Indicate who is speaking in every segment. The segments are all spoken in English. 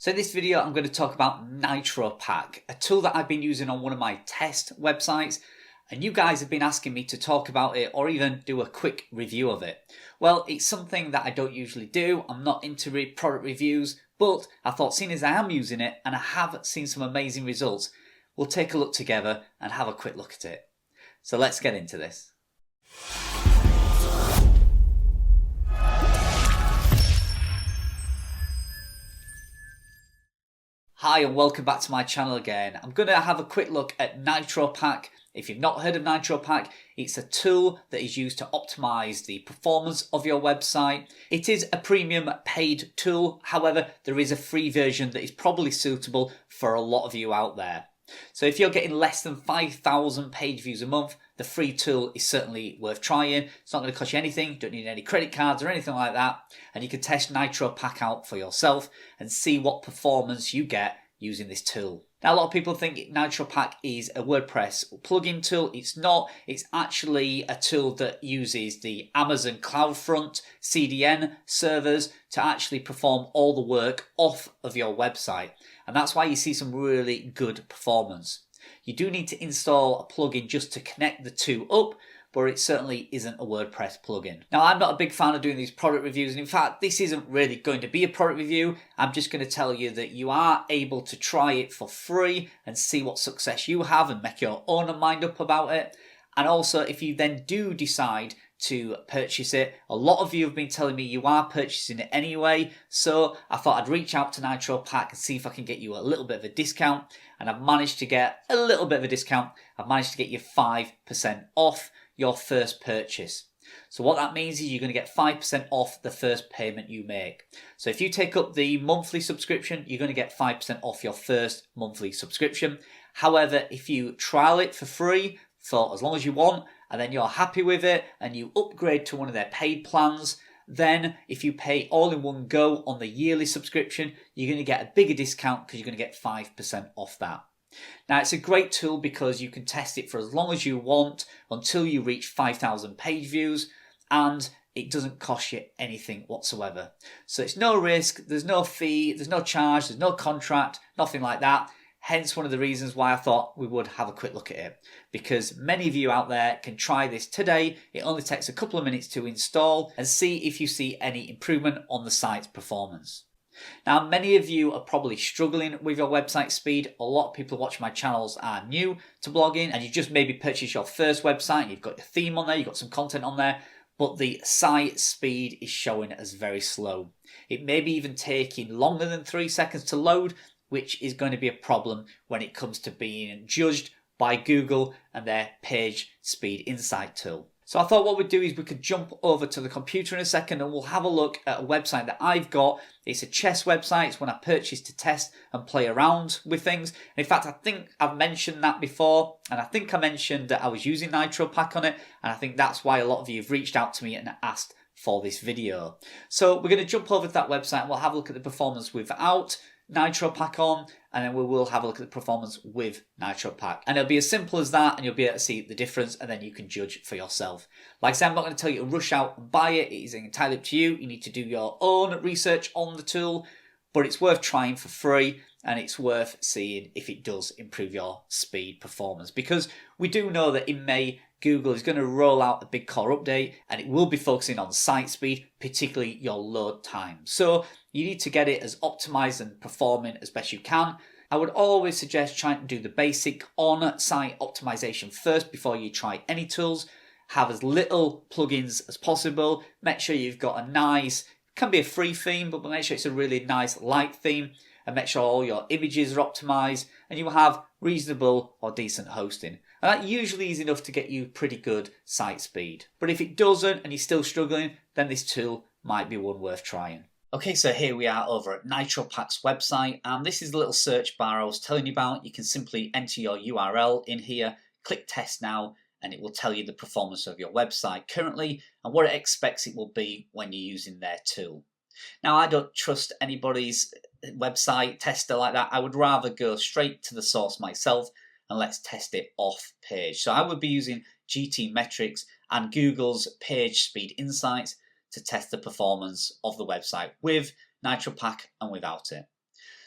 Speaker 1: So in this video, I'm going to talk about Nitropack, a tool that I've been using on one of my test websites, and you guys have been asking me to talk about it or even do a quick review of it. Well, it's something that I don't usually do. I'm not into product reviews, but I thought seeing as I am using it and I have seen some amazing results, we'll take a look together and have a quick look at it. So let's get into this. Hi and welcome back to my channel again. I'm going to have a quick look at Nitropack. If you've not heard of Nitropack, it's a tool that is used to optimize the performance of your website. It is a premium paid tool. However, there is a free version that is probably suitable for a lot of you out there. So if you're getting less than 5,000 page views a month, the free tool is certainly worth trying. It's not going to cost you anything, you don't need any credit cards or anything like that. And you can test Nitropack out for yourself and see what performance you get using this tool. Now, a lot of people think Nitropack is a WordPress plugin tool. It's not. It's actually a tool that uses the Amazon CloudFront CDN servers to actually perform all the work off of your website. And that's why you see some really good performance. You do need to install a plugin just to connect the two up, but it certainly isn't a WordPress plugin. Now, I'm not a big fan of doing these product reviews, and in fact, this isn't really going to be a product review. I'm just going to tell you that you are able to try it for free and see what success you have and make your own mind up about it. And also, if you then do decide to purchase it, a lot of you have been telling me you are purchasing it anyway, so I thought I'd reach out to Nitropack and see if I can get you a little bit of a discount, and I've managed to get a little bit of a discount. I've managed to get you 5% off your first purchase. So what that means is you're going to get 5% off the first payment you make. So if you take up the monthly subscription, you're going to get 5% off your first monthly subscription. However, if you trial it for free for as long as you want, and then you're happy with it and you upgrade to one of their paid plans, then if you pay all in one go on the yearly subscription, you're going to get a bigger discount because you're going to get 5% off that. Now, it's a great tool because you can test it for as long as you want until you reach 5,000 page views, and it doesn't cost you anything whatsoever. So it's no risk, there's no fee, there's no charge, there's no contract, nothing like that. Hence one of the reasons why I thought we would have a quick look at it, because many of you out there can try this today. It only takes a couple of minutes to install and see if you see any improvement on the site's performance. Now, many of you are probably struggling with your website speed. A lot of people watching my channels are new to blogging, and you just maybe purchased your first website and you've got your theme on there, you've got some content on there, but the site speed is showing as very slow. It may be even taking longer than 3 seconds to load, which is going to be a problem when it comes to being judged by Google and their page speed insight tool. So I thought what we'd do is we could jump over to the computer in a second and we'll have a look at a website that I've got. It's a chess website. It's one I purchased to test and play around with things. In fact, I think I've mentioned that before, and I think I mentioned that I was using Nitropack on it, and I think that's why a lot of you have reached out to me and asked for this video. So we're going to jump over to that website and we'll have a look at the performance without Nitropack on, and then we will have a look at the performance with Nitropack. And it'll be as simple as that, and you'll be able to see the difference, and then you can judge for yourself. Like I said, I'm not going to tell you to rush out and buy it. It is entirely up to you. You need to do your own research on the tool, but it's worth trying for free, and it's worth seeing if it does improve your speed performance. Because we do know that in May, Google is going to roll out a big core update, and it will be focusing on site speed, particularly your load time. So you need to get it as optimized and performing as best you can. I would always suggest trying to do the basic on-site optimization first before you try any tools. Have as little plugins as possible. Make sure you've got a nice, can be a free theme, but make sure it's a really nice light theme, and make sure all your images are optimized and you will have reasonable or decent hosting. And that usually is enough to get you pretty good site speed. But if it doesn't and you're still struggling, then this tool might be one worth trying. Okay, so here we are over at Nitropack's website, and this is the little search bar I was telling you about. You can simply enter your URL in here, click test now, and it will tell you the performance of your website currently and what it expects it will be when you're using their tool. Now, I don't trust anybody's website tester like that. I would rather go straight to the source myself and let's test it off page. So I would be using GT Metrics and Google's Page Speed Insights to test the performance of the website with Nitropack and without it.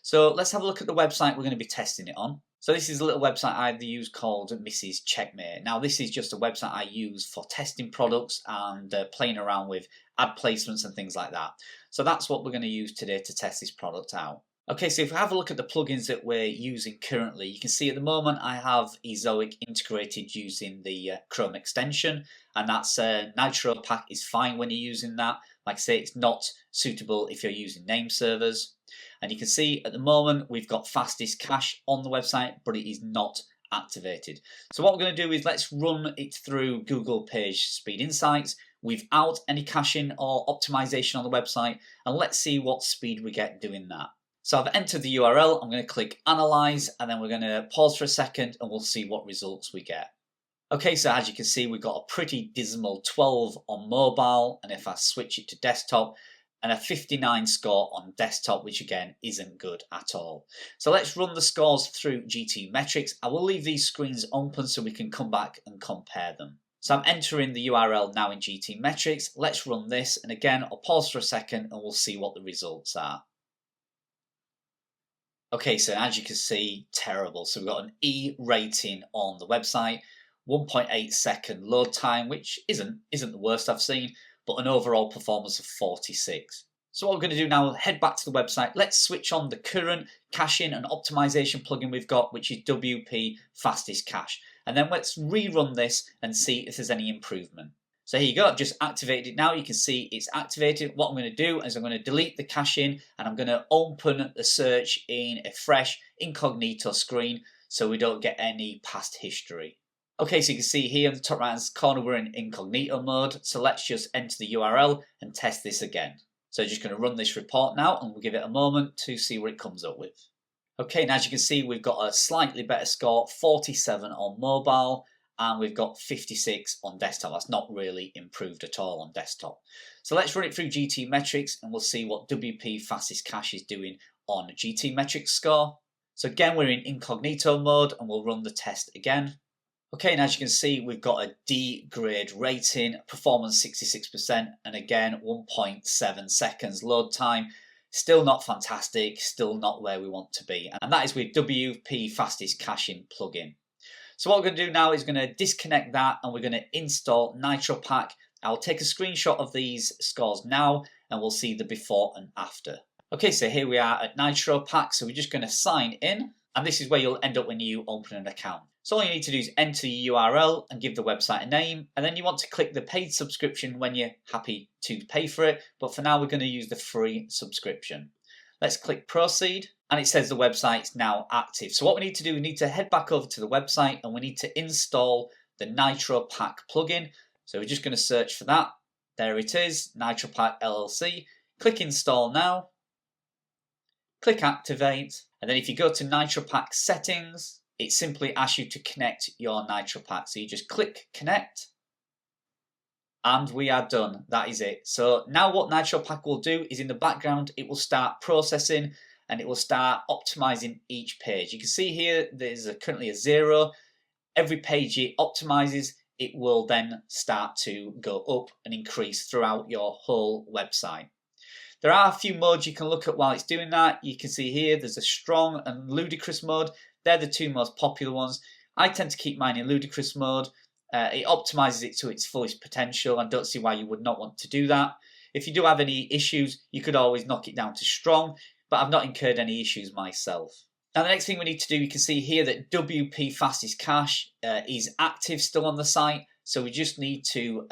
Speaker 1: So let's have a look at the website we're going to be testing it on. So this is a little website I've used called Mrs. Checkmate. Now this is just a website I use for testing products and playing around with ad placements and things like that. So that's what we're going to use today to test this product out. Okay, so if we have a look at the plugins that we're using currently, you can see at the moment I have Ezoic integrated using the Chrome extension, and that's Nitropack is fine when you're using that. Like I say, it's not suitable if you're using name servers. And you can see at the moment we've got fastest cache on the website, but it is not activated. So what we're going to do is let's run it through Google Page Speed Insights without any caching or optimization on the website, and let's see what speed we get doing that. So I've entered the URL, I'm going to click Analyze, and then we're going to pause for a second and we'll see what results we get. Okay, so as you can see, we've got a pretty dismal 12 on mobile, and if I switch it to desktop, and a 59 score on desktop, which again isn't good at all. So let's run the scores through GT Metrics. I will leave these screens open so we can come back and compare them. So I'm entering the URL now in GT Metrics. Let's run this, and again I'll pause for a second and we'll see what the results are. Okay, so as you can see, terrible. So we've got an E rating on the website, 1.8 second load time, which isn't the worst I've seen, but an overall performance of 46. So what we're going to do now, head back to the website. Let's switch on the current caching and optimization plugin we've got, which is WP Fastest Cache. And then let's rerun this and see if there's any improvement. So here you go, I've just activated it now. You can see it's activated. What I'm going to do is I'm going to delete the caching and I'm going to open the search in a fresh incognito screen so we don't get any past history. Okay, so you can see here in the top right hand corner we're in incognito mode. So let's just enter the URL and test this again. So just going to run this report now and we'll give it a moment to see what it comes up with. Okay, and as you can see we've got a slightly better score, 47 on mobile, and we've got 56 on desktop. That's not really improved at all on desktop. So let's run it through GT Metrics and we'll see what WP Fastest Cache is doing on GT Metrics score. So again, we're in incognito mode and we'll run the test again. Okay, and as you can see, we've got a D grade rating, performance 66%, and again, 1.7 seconds load time. Still not fantastic, still not where we want to be. And that is with WP Fastest Caching plugin. So what we're going to do now is going to disconnect that and we're going to install Nitropack. I'll take a screenshot of these scores now and we'll see the before and after. Okay, so here we are at Nitropack. So we're just going to sign in, and this is where you'll end up when you open an account. So all you need to do is enter your URL and give the website a name, and then you want to click the paid subscription when you're happy to pay for it. But for now, we're going to use the free subscription. Let's click proceed, and it says the website's now active. So what we need to do, we need to head back over to the website and we need to install the Nitropack plugin. So we're just going to search for that. There it is, Nitropack LLC. Click install now. Click activate, and then if you go to Nitropack settings, it simply asks you to connect your Nitropack. So you just click connect, and we are done. That is it. So now what Nitropack will do is in the background, it will start processing and it will start optimizing each page. You can see here there's currently a 0. Every page it optimizes, it will then start to go up and increase throughout your whole website. There are a few modes you can look at while it's doing that. You can see here there's a strong and ludicrous mode. They're the two most popular ones. I tend to keep mine in ludicrous mode. It optimizes it to its fullest potential. I don't see why you would not want to do that. If you do have any issues, you could always knock it down to strong, but I've not incurred any issues myself. Now the next thing we need to do, you can see here that WP Fastest Cache is active still on the site. So we just need to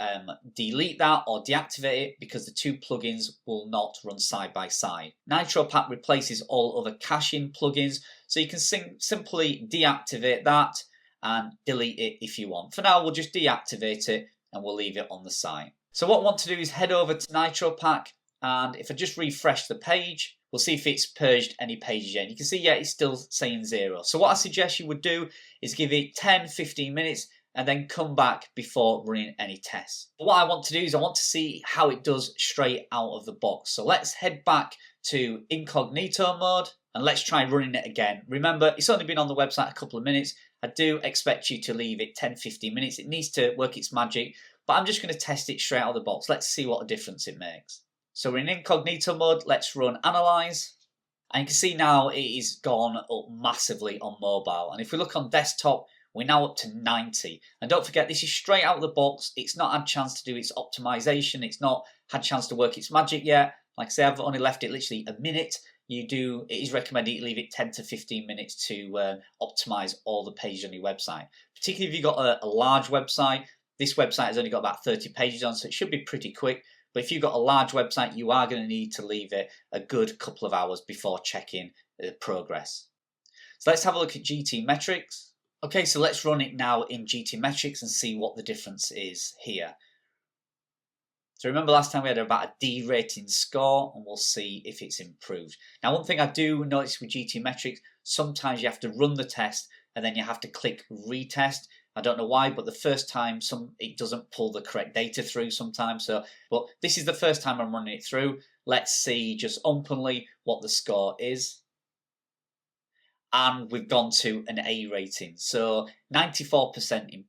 Speaker 1: delete that or deactivate it because the two plugins will not run side by side. Nitropack replaces all other caching plugins, so you can simply deactivate that and delete it if you want. For now, we'll just deactivate it and we'll leave it on the site. So what I want to do is head over to Nitropack, and if I just refresh the page, we'll see if it's purged any pages yet. You can see, yeah, it's still saying 0. So what I suggest you would do is give it 10-15 minutes and then come back before running any tests. But what I want to do is I want to see how it does straight out of the box. So let's head back to incognito mode and let's try running it again. Remember, it's only been on the website a couple of minutes. I do expect you to leave it 10-15 minutes. It needs to work its magic, but I'm just going to test it straight out of the box. Let's see what a difference it makes. So we're in incognito mode. Let's run analyze. And you can see now it is gone up massively on mobile. And if we look on desktop, we're now up to 90. And don't forget, this is straight out of the box. It's not had a chance to do its optimization. It's not had a chance to work its magic yet. Like I say, I've only left it literally a minute. It is recommended you leave it 10 to 15 minutes to optimize all the pages on your website. Particularly if you've got a large website. This website has only got about 30 pages on, so it should be pretty quick. But if you've got a large website, you are going to need to leave it a good couple of hours before checking the progress. So let's have a look at GT metrics. Okay, so let's run it now in GT metrics and see what the difference is here. So remember last time we had about a D rating score, and we'll see if it's improved. Now, one thing I do notice with GT metrics, sometimes you have to run the test and then you have to click retest. I don't know why, but the first time it doesn't pull the correct data through sometimes. But this is the first time I'm running it through. Let's see just openly what the score is. And we've gone to an A rating. So 94% in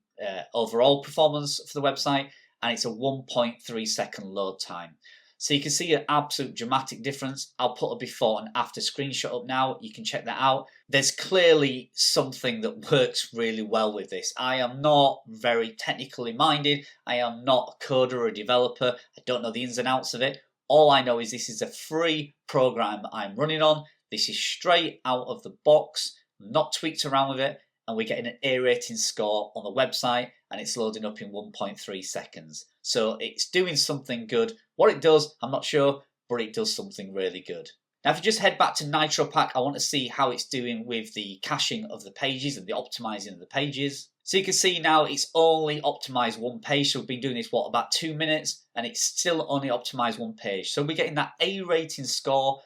Speaker 1: overall performance for the website, and it's a 1.3 second load time. So you can see an absolute dramatic difference. I'll put a before and after screenshot up now. You can check that out. There's clearly something that works really well with this. I am not very technically minded. I am not a coder or a developer. I don't know the ins and outs of it. All I know is this is a free program I'm running on. This is straight out of the box, not tweaked around with it, and we're getting an A rating score on the website, and it's loading up in 1.3 seconds. So it's doing something good. What it does, I'm not sure, but it does something really good. Now, if you just head back to Nitropack, I want to see how it's doing with the caching of the pages and the optimizing of the pages. So you can see now it's only optimized one page. So we've been doing this, about 2 minutes, and it's still only optimized one page. So we're getting that A rating score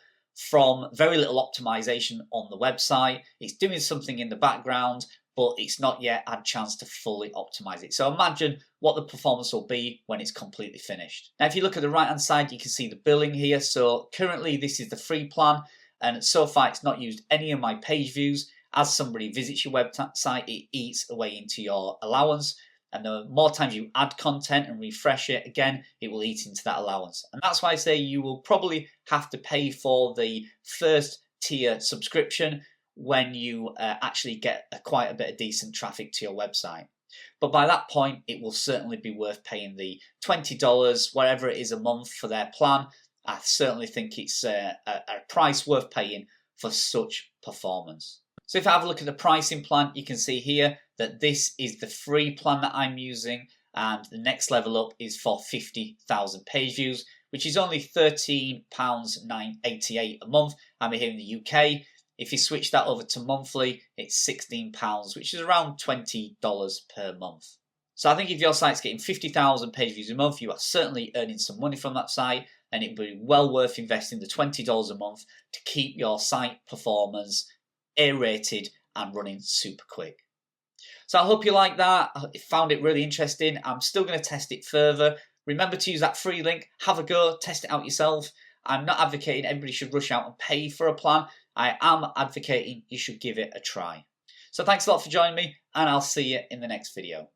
Speaker 1: from very little optimization on the website. It's doing something in the background, but it's not yet had a chance to fully optimize it. So imagine what the performance will be when it's completely finished. Now, if you look at the right hand side, you can see the billing here. So currently this is the free plan, and so far it's not used any of my page views. As somebody visits your website, it eats away into your allowance. And the more times you add content and refresh it, again, it will eat into that allowance. And that's why I say you will probably have to pay for the first tier subscription when you actually get quite a bit of decent traffic to your website. But by that point, it will certainly be worth paying the $20, whatever it is a month for their plan. I certainly think it's a price worth paying for such performance. So if I have a look at the pricing plan, you can see here that this is the free plan that I'm using, and the next level up is for 50,000 page views, which is only £13.88 a month. I'm here in the UK. If you switch that over to monthly, it's £16, which is around $20 per month. So I think if your site's getting 50,000 page views a month, you are certainly earning some money from that site, and it would be well worth investing the $20 a month to keep your site performance A-rated and running super quick. So I hope you like that. I found it really interesting. I'm still going to test it further. Remember to use that free link. Have a go. Test it out yourself. I'm not advocating everybody should rush out and pay for a plan. I am advocating you should give it a try. So thanks a lot for joining me, and I'll see you in the next video.